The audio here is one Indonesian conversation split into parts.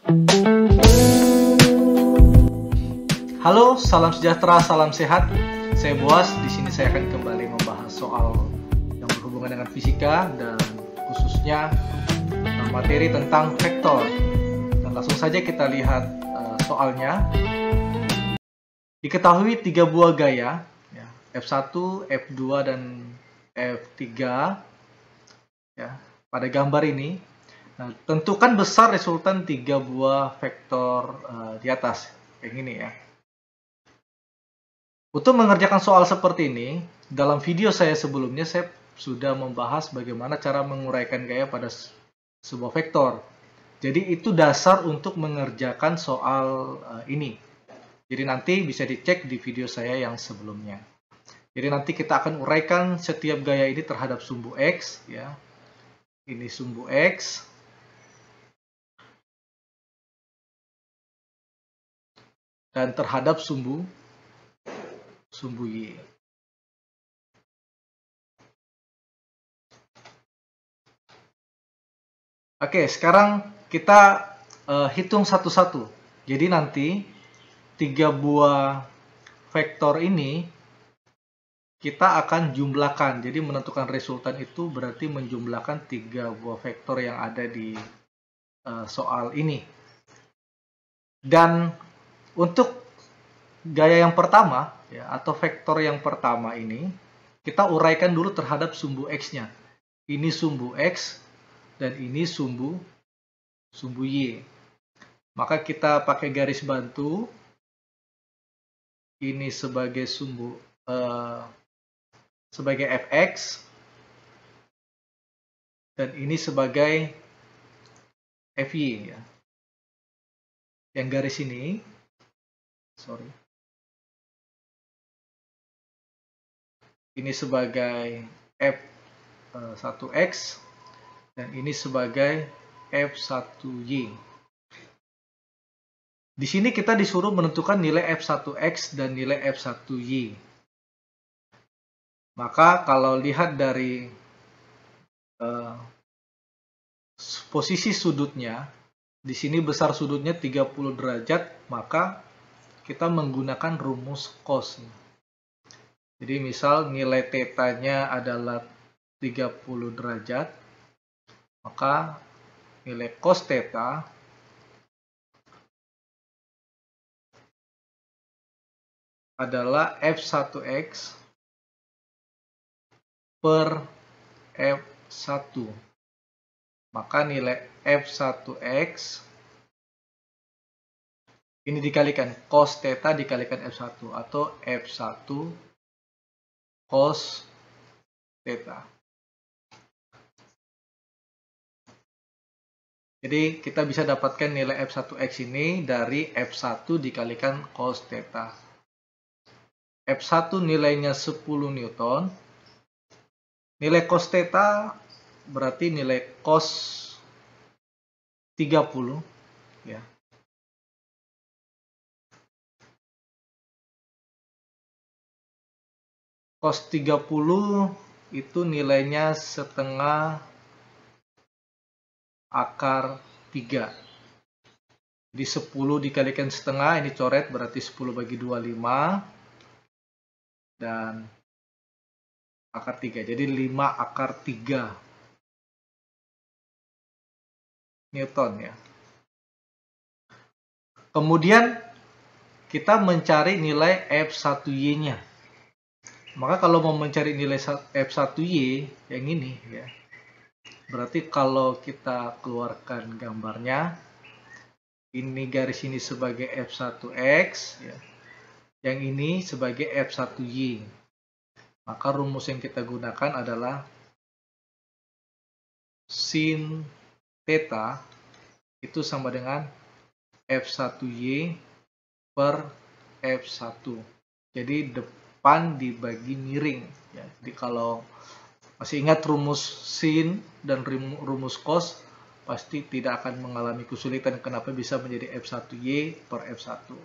Halo, salam sejahtera, salam sehat. Saya Boas. Di sini saya akan kembali membahas soal yang berhubungan dengan fisika dan khususnya materi tentang vektor. Dan langsung saja kita lihat soalnya. Diketahui 3 buah gaya, ya, F1, F2, dan F3 ya, pada gambar ini. Nah, tentukan besar resultan 3 buah vektor di atas, kayak gini ya. Untuk mengerjakan soal seperti ini, dalam video saya sebelumnya saya sudah membahas bagaimana cara menguraikan gaya pada sebuah vektor. Jadi itu dasar untuk mengerjakan soal ini. Jadi nanti bisa dicek di video saya yang sebelumnya. Jadi nanti kita akan uraikan setiap gaya ini terhadap sumbu X, ya. Ini sumbu X. Dan terhadap sumbu Y. Oke, sekarang kita hitung satu-satu. Jadi nanti 3 buah vektor ini kita akan jumlahkan. Jadi menentukan resultan itu berarti menjumlahkan 3 buah vektor yang ada di soal ini. Dan untuk gaya yang pertama, ya, atau vektor yang pertama ini, kita uraikan dulu terhadap sumbu X-nya. Ini sumbu X, dan ini sumbu Y. Maka kita pakai garis bantu. Ini sebagai sumbu sebagai fx, dan ini sebagai fy ya. Yang garis ini, ini sebagai f1x dan ini sebagai f1y. Di sini kita disuruh menentukan nilai f1x dan nilai f1y. Maka kalau lihat dari posisi sudutnya, di sini besar sudutnya 30 derajat, maka kita menggunakan rumus cos. Jadi misal nilai θ-nya adalah 30 derajat, maka nilai cos θ adalah f1x per f1. Maka nilai f1x ini dikalikan cos θ dikalikan f1 atau f1 cos θ. Jadi kita bisa dapatkan nilai f1x ini dari f1 dikalikan cos θ. F1 nilainya 10 Newton. Nilai cos θ berarti nilai cos 30 ya. Cos 30 itu nilainya setengah akar 3. Jadi 10 dikalikan setengah, ini coret berarti 10 bagi 25 dan akar 3. Jadi 5 akar 3 Newton ya. Kemudian kita mencari nilai F1Y-nya. Maka kalau mau mencari nilai F1Y yang ini ya. Berarti kalau kita keluarkan gambarnya, ini garis ini sebagai F1x ya. Yang ini sebagai F1Y. Maka rumus yang kita gunakan adalah sin θ itu sama dengan F1Y per F1. Jadi depan dibagi miring. Ya. Jadi kalau masih ingat rumus sin dan rumus cos, pasti tidak akan mengalami kesulitan kenapa bisa menjadi F1Y per F1.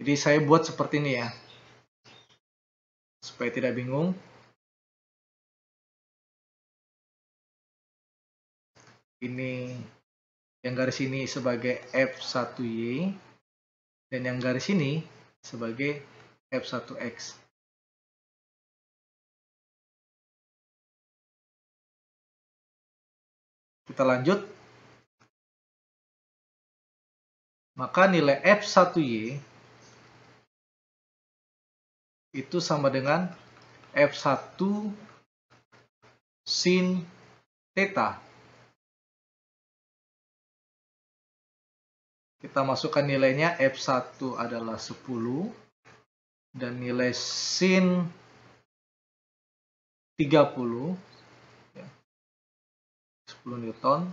Jadi saya buat seperti ini ya, supaya tidak bingung. Ini yang garis ini sebagai F1Y, dan yang garis ini sebagai F1X. Kita lanjut. Maka nilai F1Y itu sama dengan F1 sin theta. Kita masukkan nilainya, F1 adalah 10 dan nilai sin 30, 10 Newton.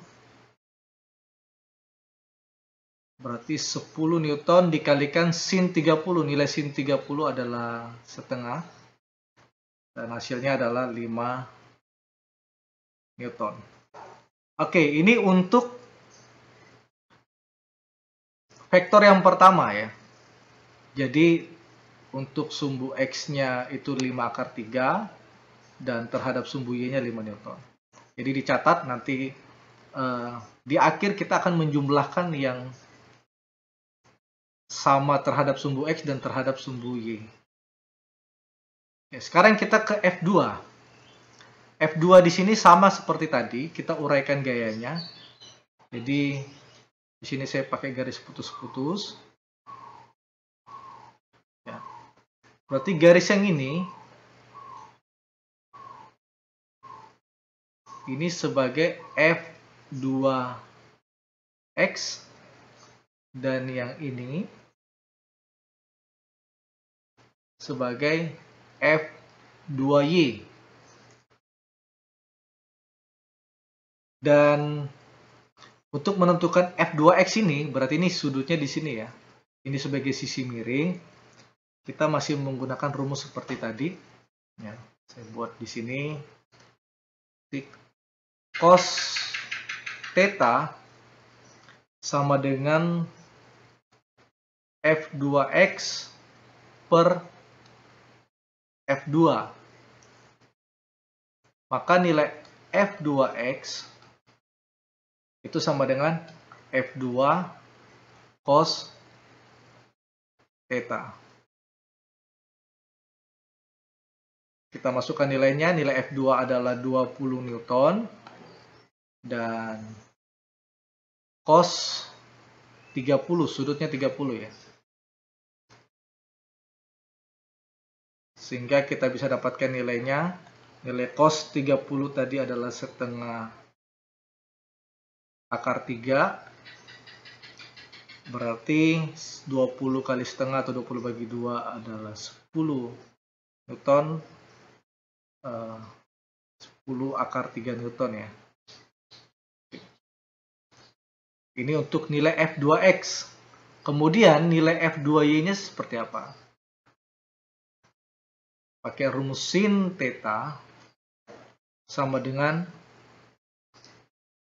Berarti 10 Newton dikalikan sin 30. Nilai sin 30 adalah setengah. Dan hasilnya adalah 5 Newton. Oke, ini untuk vektor yang pertama ya. Jadi untuk sumbu X-nya itu 5 akar 3 dan terhadap sumbu Y-nya 5 Newton. Jadi dicatat nanti di akhir kita akan menjumlahkan yang sama terhadap sumbu X dan terhadap sumbu Y. Ya, sekarang kita ke F2. F2 di sini sama seperti tadi, kita uraikan gayanya. Jadi di sini saya pakai garis putus-putus. Ya. Berarti garis yang ini sebagai F2X dan yang ini sebagai F2Y. Dan untuk menentukan F2X ini, berarti ini sudutnya di sini ya. Ini sebagai sisi miring. Kita masih menggunakan rumus seperti tadi. Ya, saya buat di sini. Cos theta sama dengan F2X per F2. Maka nilai F2X itu sama dengan F2 cos theta. Kita masukkan nilainya, nilai F2 adalah 20 Newton dan cos 30, sudutnya 30 ya. Sehingga kita bisa dapatkan nilainya, nilai cos 30 tadi adalah setengah akar 3, berarti 20 kali setengah atau 20 bagi 2 adalah 10 Newton, 10 akar 3 Newton ya. Ini untuk nilai F2X. Kemudian nilai F2Y-nya seperti apa? Pakai rumus sin theta sama dengan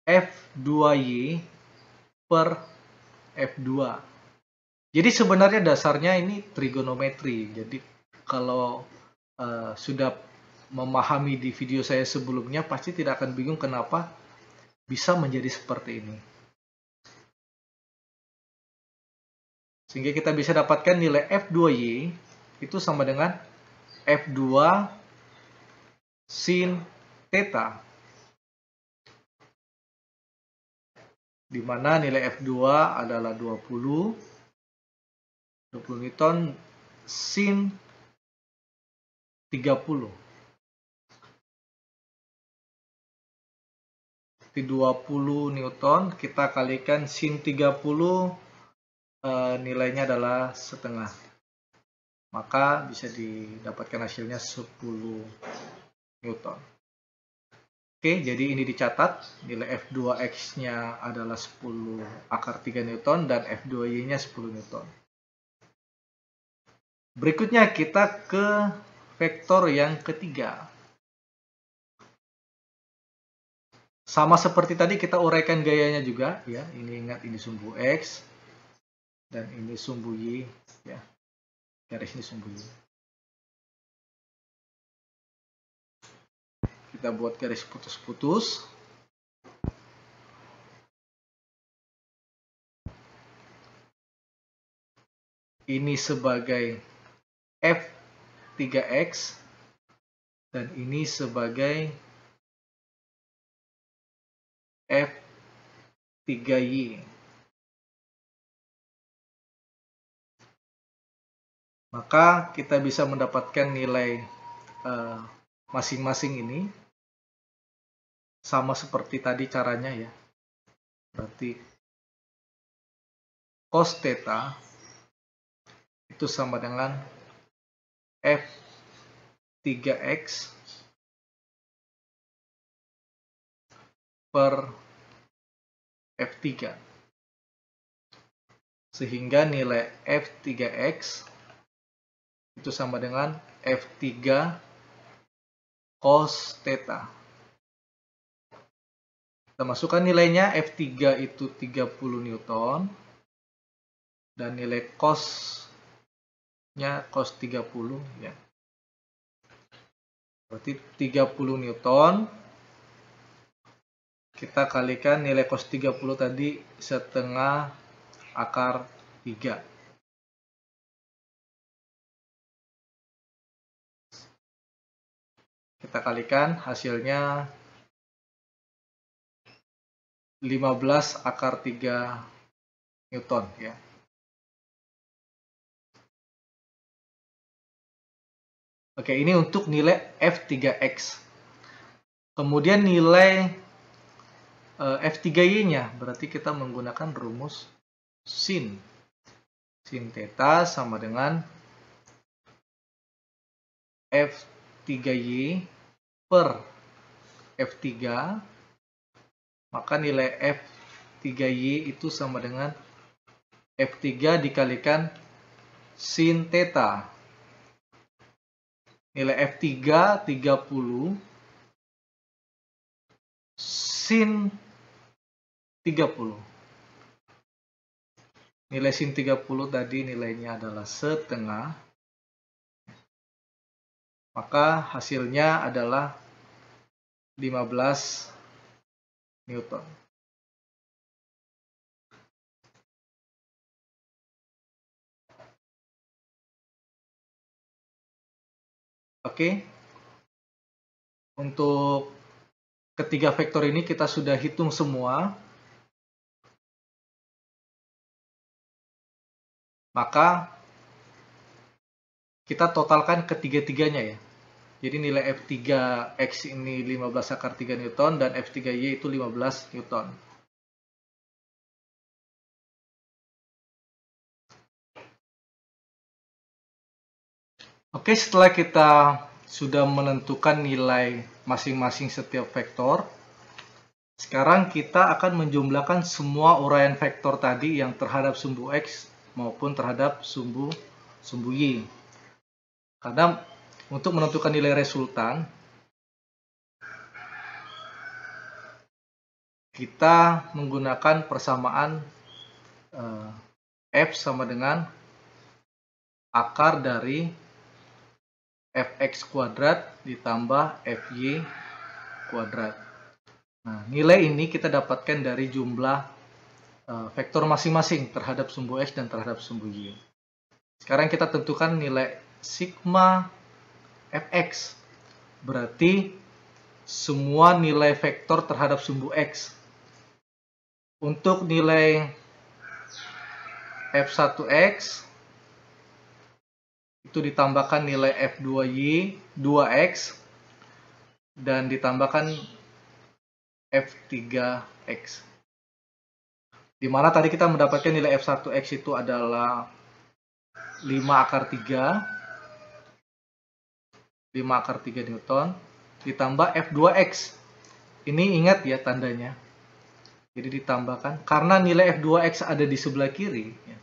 F2Y per F2. Jadi sebenarnya dasarnya ini trigonometri. Jadi kalau sudah memahami di video saya sebelumnya, pasti tidak akan bingung kenapa bisa menjadi seperti ini. Sehingga kita bisa dapatkan nilai F2Y itu sama dengan F2 sin theta. Di mana nilai F2 adalah 20 Newton sin 30. 20 Newton kita kalikan sin 30, nilainya adalah setengah. Maka bisa didapatkan hasilnya 10 Newton. Oke, jadi ini dicatat. Nilai F2X-nya adalah 10 akar 3 Newton dan F2Y-nya 10 Newton. Berikutnya kita ke vektor yang ketiga. Sama seperti tadi kita uraikan gayanya juga ya. Ini ingat, ini sumbu X dan ini sumbu Y ya. Garis ini sumbu Y. Kita buat garis putus-putus. ini sebagai F3X dan ini sebagai F3Y. Maka kita bisa mendapatkan nilai masing-masing ini sama seperti tadi caranya ya. Berarti cos theta itu sama dengan F3X per F3. Sehingga nilai F3X itu sama dengan F3 cos theta. Kita masukkan nilainya, F3 itu 30 Newton dan nilai cos-nya cos 30 ya. Berarti 30 Newton kita kalikan nilai cos 30 tadi setengah akar 3. Kita kalikan hasilnya 15 akar 3 Newton ya. Oke, ini untuk nilai F3X. Kemudian nilai F3Y-nya, berarti kita menggunakan rumus sin. Sin theta sama dengan F3Y per F3. Maka nilai F3Y itu sama dengan F3 dikalikan sin theta. Nilai F3 30 sin 30. Nilai sin 30 tadi nilainya adalah setengah. Maka hasilnya adalah 15 Newton. Oke. Untuk ketiga vektor ini kita sudah hitung semua. Maka kita totalkan ketiga-tiganya ya. Jadi nilai F3X ini 15 akar 3 Newton dan F3Y itu 15 Newton. Oke, setelah kita sudah menentukan nilai masing-masing setiap vektor, sekarang kita akan menjumlahkan semua uraian vektor tadi yang terhadap sumbu X maupun terhadap sumbu Y. Karena untuk menentukan nilai resultan, kita menggunakan persamaan F sama dengan akar dari Fx kuadrat ditambah Fy kuadrat. Nah, nilai ini kita dapatkan dari jumlah vektor masing-masing terhadap sumbu X dan terhadap sumbu Y. Sekarang kita tentukan nilai sigma Fx. Berarti semua nilai vektor terhadap sumbu X. Untuk nilai F1X itu ditambahkan nilai F2Y 2X dan ditambahkan F3X. Dimana tadi kita mendapatkan nilai F1X itu adalah 5 akar 3 Newton ditambah F2X. Ini ingat ya tandanya. Jadi ditambahkan karena nilai F2X ada di sebelah kiri ya.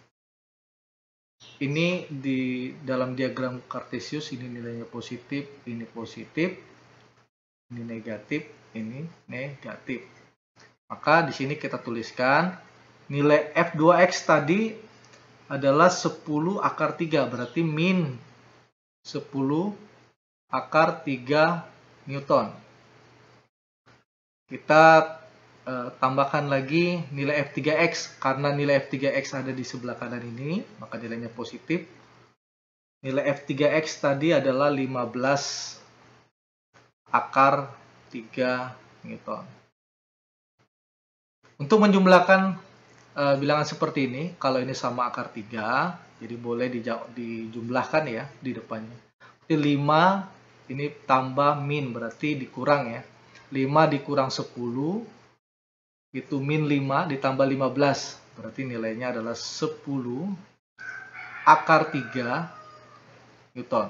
Ini di dalam diagram Cartesius ini nilainya positif, ini positif, ini negatif, ini negatif. Maka di sini kita tuliskan nilai F2X tadi adalah 10 akar 3, berarti min 10 akar 3 Newton. Kita tambahkan lagi nilai F3X. Karena nilai F3X ada di sebelah kanan ini, maka nilainya positif. Nilai F3X tadi adalah 15 akar 3 Newton. Untuk menjumlahkan bilangan seperti ini, kalau ini sama akar 3, jadi boleh dijumlahkan ya di depannya. Jadi 5 ini tambah min, berarti dikurang ya. 5 dikurang 10, itu min 5 ditambah 15, berarti nilainya adalah 10 akar 3 Newton.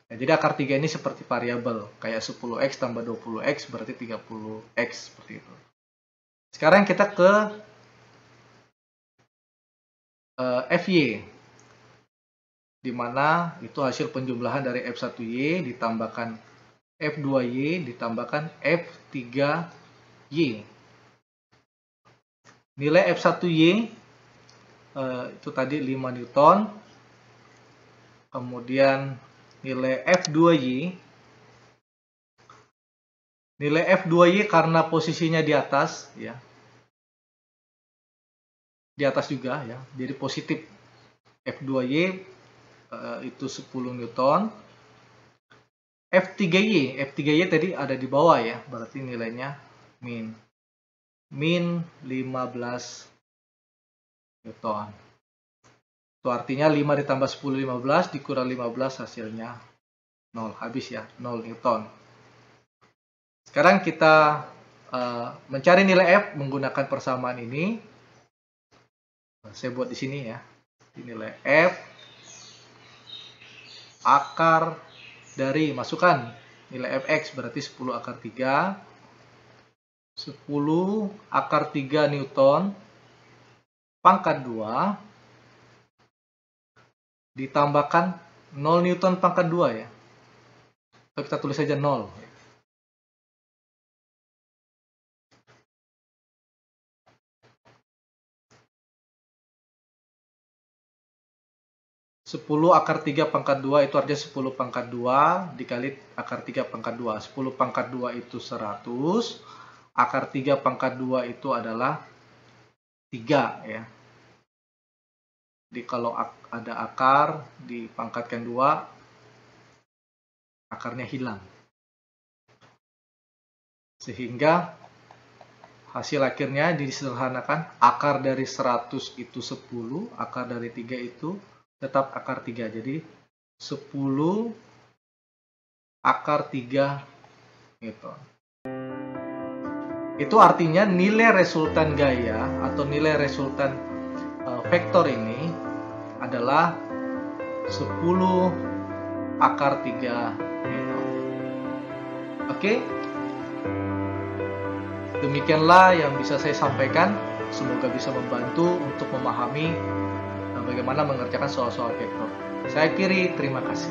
Ya, jadi akar 3 ini seperti variabel, kayak 10x tambah 20x berarti 30x, seperti itu. Sekarang kita ke Fy, di mana itu hasil penjumlahan dari F1Y ditambahkan F2Y ditambahkan F3Y. Nilai F1Y itu tadi 5 Newton. Kemudian nilai F2Y. Nilai F2Y karena posisinya di atas ya. Di atas juga ya. Jadi positif. F2Y itu 10 Newton. F3Y tadi ada di bawah ya. Berarti nilainya min 15 Newton. Itu artinya 5 ditambah 10 15 dikurang 15 hasilnya 0. Habis ya, 0 Newton. Sekarang kita mencari nilai F menggunakan persamaan ini. Saya buat di sini ya. Nilai F akar dari, masukkan nilai Fx berarti 10 akar 3. 10 akar 3 Newton pangkat 2 ditambahkan 0 Newton pangkat 2 ya. Atau kita tulis saja 0. 10 akar 3 pangkat 2 itu artinya 10 pangkat 2 dikali akar 3 pangkat 2. 10 pangkat 2 itu 100. Akar 3 pangkat 2 itu adalah 3 ya. Jadi kalau ada akar dipangkatkan 2, akarnya hilang. Sehingga hasil akhirnya disederhanakan, akar dari 100 itu 10, akar dari 3 itu tetap akar 3. Jadi 10 akar 3 Newton. Itu artinya nilai resultan gaya atau nilai resultan vektor ini adalah 10 akar 3 Newton. Oke? Demikianlah yang bisa saya sampaikan. Semoga bisa membantu untuk memahami bagaimana mengerjakan soal-soal vektor. Saya akhiri, terima kasih.